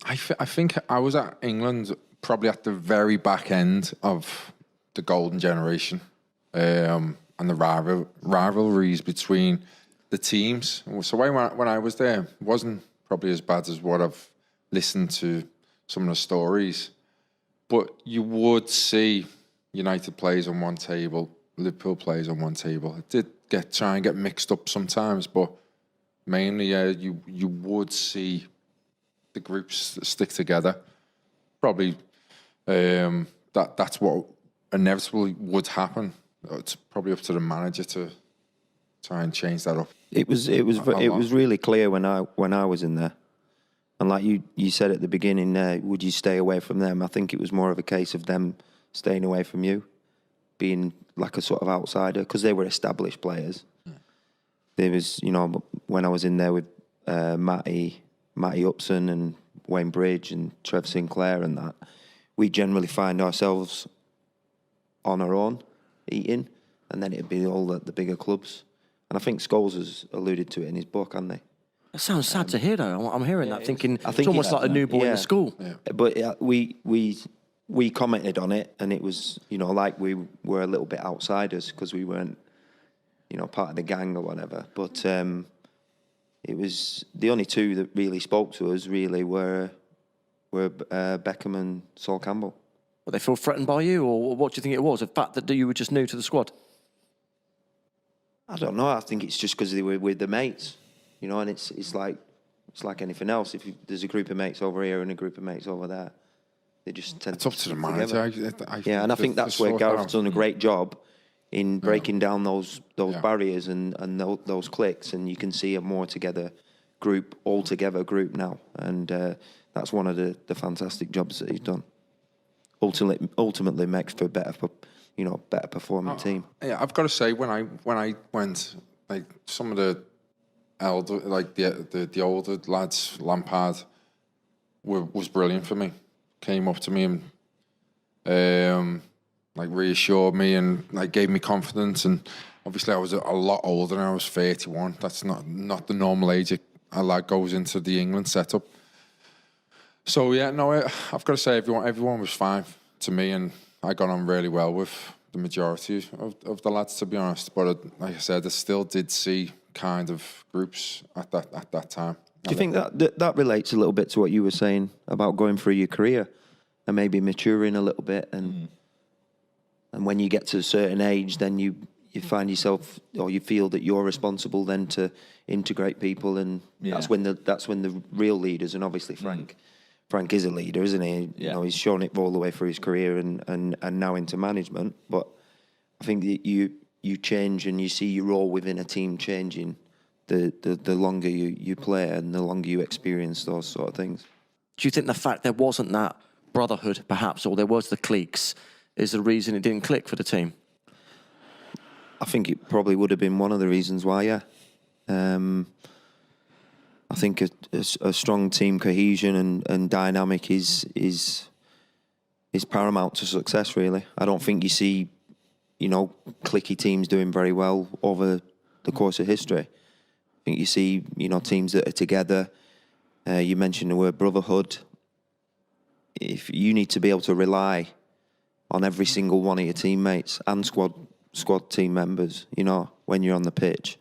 I think I was at England probably at the very back end of the golden generation, and the rivalries between the teams. So when I was there, it wasn't probably as bad as what I've listened to some of the stories. But you would see United players on one table, Liverpool players on one table. It did try and get mixed up sometimes, but mainly, you would see the groups stick together. Probably that's what inevitably would happen. It's probably up to the manager to try and change that up. It was really clear when I was in there, and like you said at the beginning, would you stay away from them? I think it was more of a case of them staying away from you, being like a sort of outsider, because they were established players. Yeah. There was, when I was in there with Matty Upson and Wayne Bridge and Trev Sinclair and that, we generally find ourselves on our own eating, and then it'd be all the bigger clubs. And I think Scholes has alluded to it in his book, hasn't he? That sounds sad to hear, though. I'm hearing that, thinking I think it's almost like a new boy in the school. Yeah. But we commented on it, and it was, like we were a little bit outsiders because we weren't, part of the gang or whatever. But it was the only two that really spoke to us. Really were Beckham and Sol Campbell. Well, they feel threatened by you, or what do you think it was? The fact that you were just new to the squad? I don't know. I think it's just because they were with the mates, and it's like anything else. If there's a group of mates over here and a group of mates over there, they just tend. It's up to the manager. And I think that's where Gareth's done a great job in breaking down those barriers and those cliques, and you can see a more all together group now, and that's one of the fantastic jobs that he's done. Ultimately makes for a better performing team. Yeah, I've got to say, when I went, like some of the elder, like the older lads, Lampard was brilliant for me. Came up to me and like reassured me and like gave me confidence. And obviously I was a lot older than I was 31. That's not the normal age a lad goes into the England setup. So yeah, no, I've got to say everyone was fine to me, and I got on really well with the majority of the lads, to be honest. But like I said, I still did see kind of groups at that time. Do you think that relates a little bit to what you were saying about going through your career and maybe maturing a little bit, and when you get to a certain age, then you find yourself, or you feel that you're responsible then to integrate people, and that's when the real leaders, and obviously Frank is a leader, isn't he? Yeah. He's shown it all the way through his career and now into management. But I think that you change and you see your role within a team changing the longer you play and the longer you experience those sort of things. Do you think the fact there wasn't that brotherhood, perhaps, or there was the cliques, is the reason it didn't click for the team? I think it probably would have been one of the reasons why, yeah. I think a strong team cohesion and dynamic is paramount to success, really. I don't think you see, cliquey teams doing very well over the course of history. I think you see, teams that are together. You mentioned the word brotherhood. If you need to be able to rely on every single one of your teammates and squad team members, when you're on the pitch,